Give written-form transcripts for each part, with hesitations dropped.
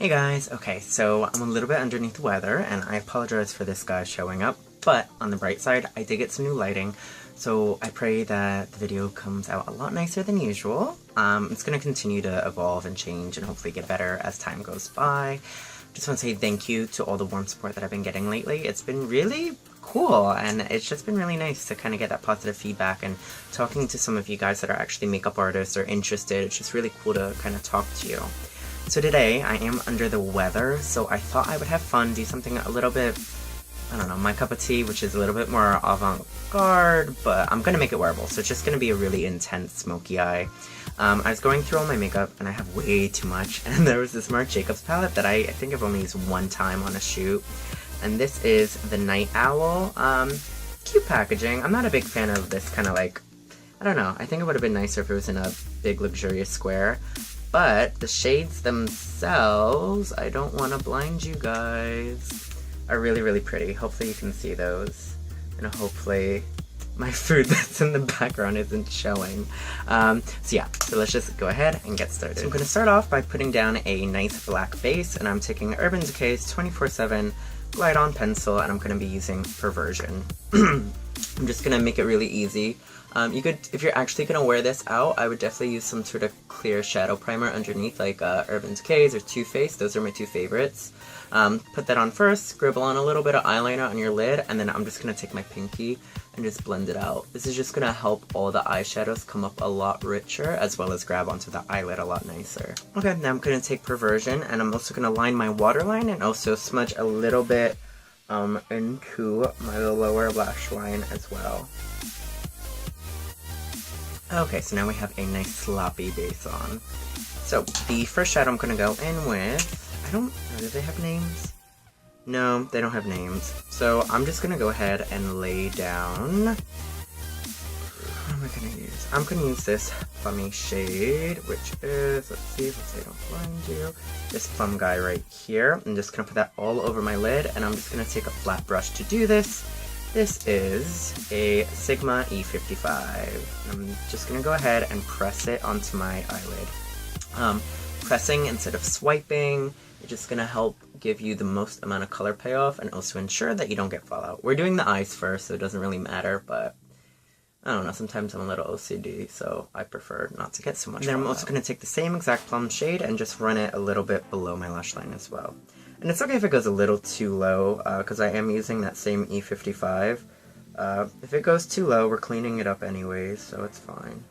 Hey guys, okay, so I'm a little bit underneath the weather, and I apologize for this guy showing up, but on the bright side, I did get some new lighting, so I pray that the video comes out a lot nicer than usual. It's going to continue to evolve and change and hopefully get better as time goes by. Just want to say thank you to all the warm support that I've been getting lately. It's been really cool, and it's just been really nice to kind of get that positive feedback and talking to some of you guys that are actually makeup artists or interested. It's just really cool to kind of talk to you. So today, I am under the weather, so I thought I would have fun, do something a little bit, I don't know, my cup of tea, which is a little bit more avant-garde, but I'm going to make it wearable, so it's just going to be a really intense smoky eye. I was going through all my makeup, and I have way too much, and there was this Marc Jacobs palette that I think I've only used one time on a shoot, and this is the Night Owl. Cute packaging. I'm not a big fan of this kind of like, I don't know, I think it would have been nicer if it was in a big luxurious square. But the shades themselves, I don't want to blind you guys, are really, really pretty. Hopefully you can see those. And hopefully my food that's in the background isn't showing. So let's just go ahead and get started. So I'm going to start off by putting down a nice black base. And I'm taking Urban Decay's 24/7 Glide On Pencil. And I'm going to be using Perversion. I'm just going to make it really easy. You could, if you're actually going to wear this out, I would definitely use some sort of clear shadow primer underneath, like Urban Decay's or Too Faced. Those are my two favorites. Put that on first, scribble on a little bit of eyeliner on your lid, and then I'm just going to take my pinky and just blend it out. This is just going to help all the eyeshadows come up a lot richer, as well as grab onto the eyelid a lot nicer. Okay, now I'm going to take Perversion, and I'm also going to line my waterline and also smudge a little bit into my lower lash line as well. Okay, so now we have a nice sloppy base on. So, the first shadow I'm going to go in with, I don't know, do they have names? No, they don't have names. So, I'm just going to go ahead and lay down, what am I going to use? I'm going to use this plummy shade, which is, let's see if I don't blind you, this plum guy right here. I'm just going to put that all over my lid, and I'm just going to take a flat brush to do this. This is a Sigma E55. I'm just going to go ahead and press it onto my eyelid. Pressing instead of swiping, it's just going to help give you the most amount of color payoff and also ensure that you don't get fallout. We're doing the eyes first, so it doesn't really matter, but I don't know, sometimes I'm a little OCD, so I prefer not to get so much. And then I'm also going to take the same exact plum shade and just run it a little bit below my lash line as well. And it's okay if it goes a little too low, because I am using that same E55. If it goes too low, we're cleaning it up anyways, so it's fine.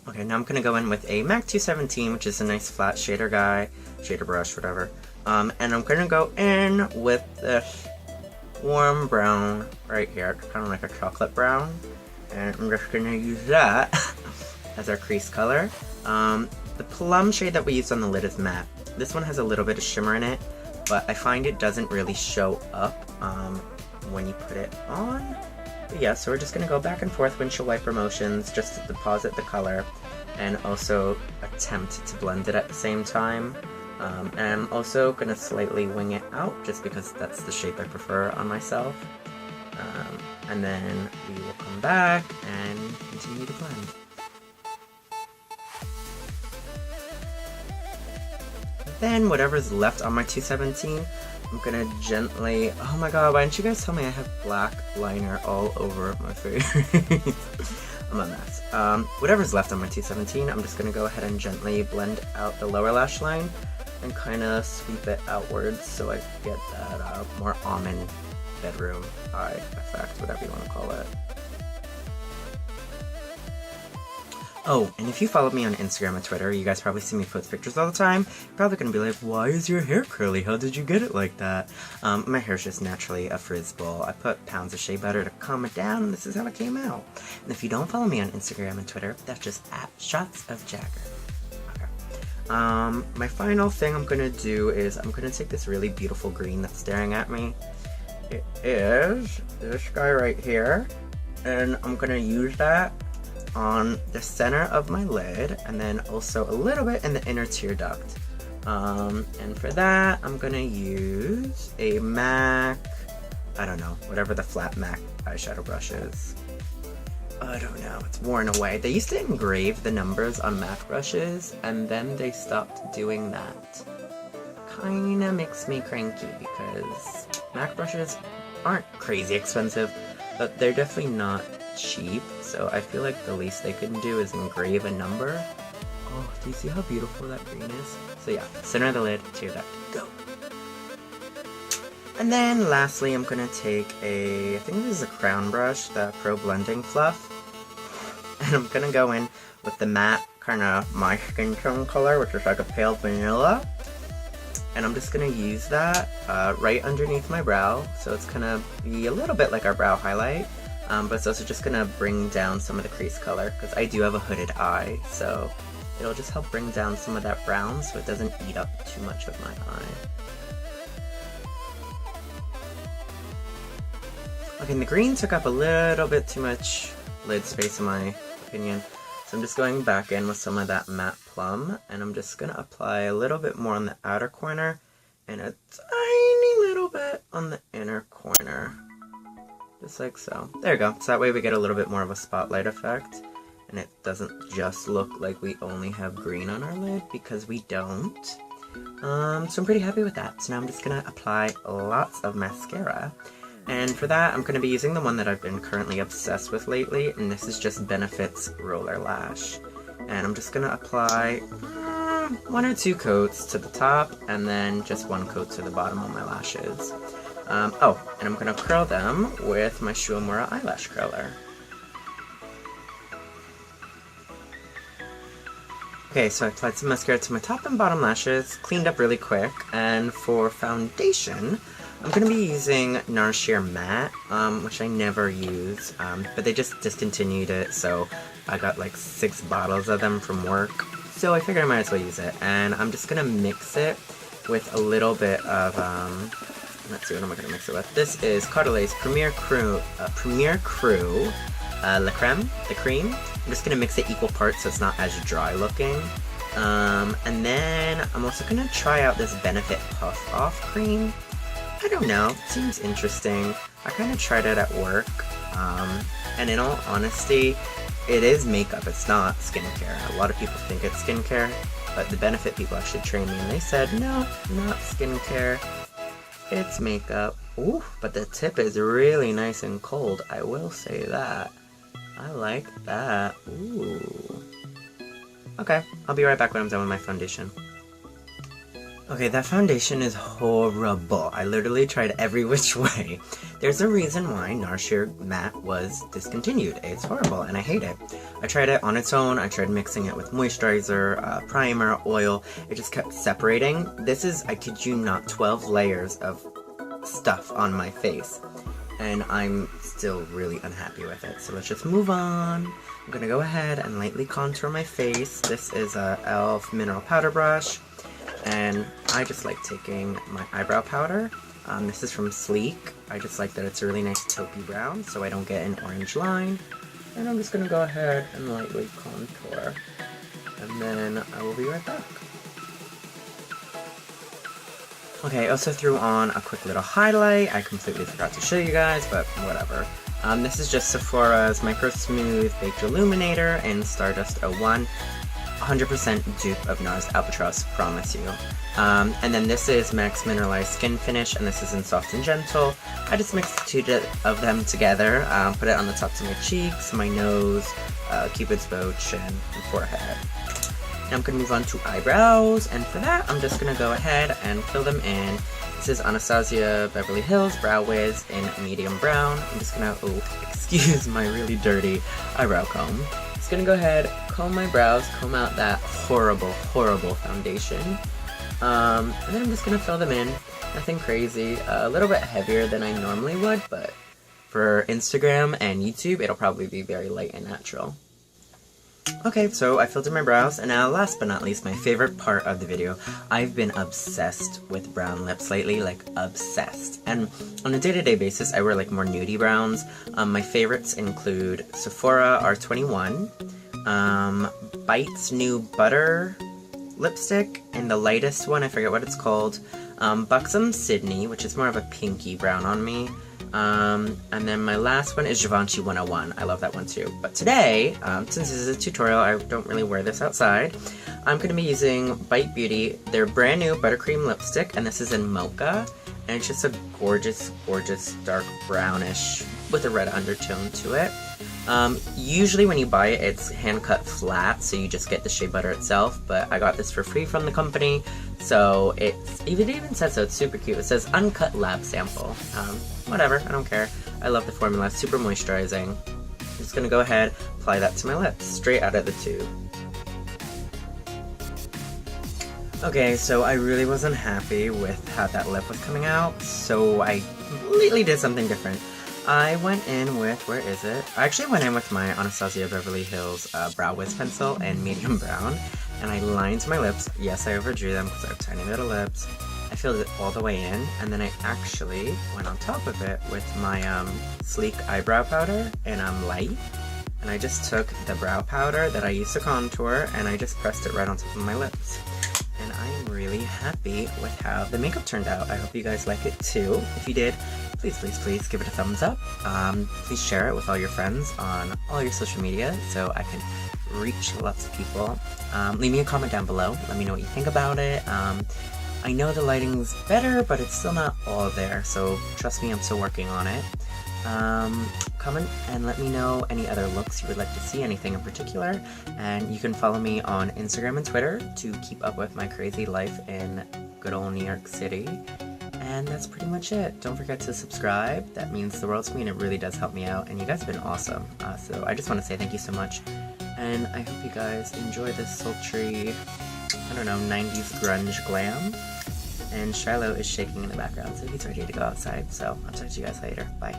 Okay, now I'm going to go in with a MAC 217, which is a nice flat shader guy, shader brush, whatever. And I'm going to go in with this warm brown right here, kind of like a chocolate brown. And I'm just going to use that as our crease color. The plum shade that we used on the lid is matte. This one has a little bit of shimmer in it, but I find it doesn't really show up when you put it on. But yeah, so we're just going to go back and forth windshield wiper motions just to deposit the color and also attempt to blend it at the same time. And I'm also going to slightly wing it out just because that's the shape I prefer on myself. And then we will come back and continue to blend. Then whatever's left on my 217, I'm gonna gently, oh my god, why didn't you guys tell me I have black liner all over my face? I'm a mess. Whatever's left on my 217, I'm just gonna go ahead and gently blend out the lower lash line and kind of sweep it outwards so I get that more almond bedroom eye effect, whatever you want to call it. Oh, and if you follow me on Instagram and Twitter, you guys probably see me post pictures all the time. You're probably going to be like, why is your hair curly? How did you get it like that? My hair's just naturally a frizz ball. I put pounds of shea butter to calm it down, and this is how it came out. And if you don't follow me on Instagram and Twitter, that's just @shots of Jaegger. Okay. My final thing I'm going to do is I'm going to take this really beautiful green that's staring at me. It is this guy right here, and I'm going to use that on the center of my lid and then also a little bit in the inner tear duct. And for that, I'm gonna use a MAC, I don't know, whatever the flat MAC eyeshadow brush is. I don't know, it's worn away. They used to engrave the numbers on MAC brushes, and then they stopped doing that. Kinda makes me cranky because MAC brushes aren't crazy expensive, but they're definitely not cheap, so I feel like the least they can do is engrave a number. Oh, do you see how beautiful that green is? So yeah, center of the lid, tear duct, go! And then lastly, I'm gonna take I think this is a crown brush, the Pro Blending Fluff, and I'm gonna go in with the matte, kinda my skin tone color, which is like a pale vanilla. And I'm just going to use that right underneath my brow, so it's going to be a little bit like our brow highlight, but it's also just going to bring down some of the crease color, because I do have a hooded eye, so it'll just help bring down some of that brown so it doesn't eat up too much of my eye. Okay, and the green took up a little bit too much lid space in my opinion. So I'm just going back in with some of that matte plum, and I'm just going to apply a little bit more on the outer corner, and a tiny little bit on the inner corner. Just like so. There you go. So that way we get a little bit more of a spotlight effect, and it doesn't just look like we only have green on our lid, because we don't. So I'm pretty happy with that. So now I'm just going to apply lots of mascara. And for that, I'm going to be using the one that I've been currently obsessed with lately, and this is just Benefit's Roller Lash. And I'm just going to apply 1 or 2 coats to the top, and then just 1 coat to the bottom of my lashes. Oh, and I'm going to curl them with my Shu Uemura Eyelash Curler. Okay, so I applied some mascara to my top and bottom lashes, cleaned up really quick, and for foundation, I'm going to be using NARS Sheer Matte, which I never use, but they just discontinued it, so I got like 6 bottles of them from work, so I figured I might as well use it. And I'm just going to mix it with a little bit of, let's see, what am I going to mix it with? This is Caudalay's Premier Cru La Creme, the cream. I'm just going to mix it equal parts so it's not as dry looking. And then I'm also going to try out this Benefit Puff Off cream. I don't know, it seems interesting. I kind of tried it at work, and in all honesty, it is makeup, it's not skincare. A lot of people think it's skincare, but the Benefit people actually trained me and they said, no, not skincare, it's makeup. Ooh, but the tip is really nice and cold, I will say that. I like that. Ooh. Okay, I'll be right back when I'm done with my foundation. Okay, that foundation is horrible. I literally tried every which way. There's a reason why NARS Sheer Matte was discontinued. It's horrible, and I hate it. I tried it on its own. I tried mixing it with moisturizer, primer, oil. It just kept separating. This is, I kid you not, 12 layers of stuff on my face. And I'm still really unhappy with it. So let's just move on. I'm gonna go ahead and lightly contour my face. This is a e.l.f. mineral powder brush. And I just like taking my eyebrow powder. This is from Sleek. I just like that it's a really nice taupey brown so I don't get an orange line. And I'm just going to go ahead and lightly contour. And then I will be right back. Okay, I also threw on a quick little highlight. I completely forgot to show you guys, but whatever. This is just Sephora's Micro Smooth Baked Illuminator in Stardust 01. 100% dupe of NARS Albatross, promise you. And then this is MAC's Mineralized Skin Finish, and this is in Soft and Gentle. I just mixed the 2 of them together, put it on the tops of my cheeks, my nose, Cupid's bow, chin, and forehead. Now I'm going to move on to eyebrows, and for that I'm just going to go ahead and fill them in. This is Anastasia Beverly Hills Brow Wiz in medium brown. I'm just going to, excuse my really dirty eyebrow comb. Just gonna go ahead, comb my brows, comb out that horrible, horrible foundation. And then I'm just gonna fill them in. Nothing crazy. A little bit heavier than I normally would, but for Instagram and YouTube, it'll probably be very light and natural. Okay, so I filled in my brows, and now last but not least, my favorite part of the video. I've been obsessed with brown lips lately, like obsessed. And on a day-to-day basis, I wear like more nudie browns. My favorites include Sephora R21, Bite's new Butter lipstick, and the lightest one, I forget what it's called, Buxom Sydney, which is more of a pinky brown on me, And then my last one is Givenchy 101. I love that one too. But today, since this is a tutorial, I don't really wear this outside. I'm going to be using Bite Beauty, their brand new buttercream lipstick, and this is in mocha. And it's just a gorgeous, gorgeous dark brownish with a red undertone to it. Usually when you buy it, it's hand cut flat, so you just get the shea butter itself, but I got this for free from the company, so it even says so. It's super cute. It says uncut lab sample. Whatever, I don't care. I love the formula. It's super moisturizing. I'm just gonna go ahead, apply that to my lips, straight out of the tube. Okay, so I really wasn't happy with how that lip was coming out, so I completely did something different. I went in with, where is it? I actually went in with my Anastasia Beverly Hills Brow Wiz pencil in medium brown, and I lined my lips. Yes, I overdrew them because I have tiny little lips. I filled it all the way in, and then I actually went on top of it with my sleek eyebrow powder in light. And I just took the brow powder that I used to contour, and I just pressed it right on top of my lips. And I am really happy with how the makeup turned out. I hope you guys like it too. If you did, please, please, please give it a thumbs up. Please share it with all your friends on all your social media so I can reach lots of people. Leave me a comment down below. Let me know what you think about it. I know the lighting's better, but it's still not all there, so trust me, I'm still working on it. Comment and let me know any other looks you would like to see, anything in particular, and you can follow me on Instagram and Twitter to keep up with my crazy life in good old New York City. And that's pretty much it. Don't forget to subscribe. That means the world to me, and it really does help me out, and you guys have been awesome. So I just want to say thank you so much, and I hope you guys enjoy this sultry, I don't know, 90s grunge glam. And Shiloh is shaking in the background, so he's ready to go outside. So I'll talk to you guys later. Bye.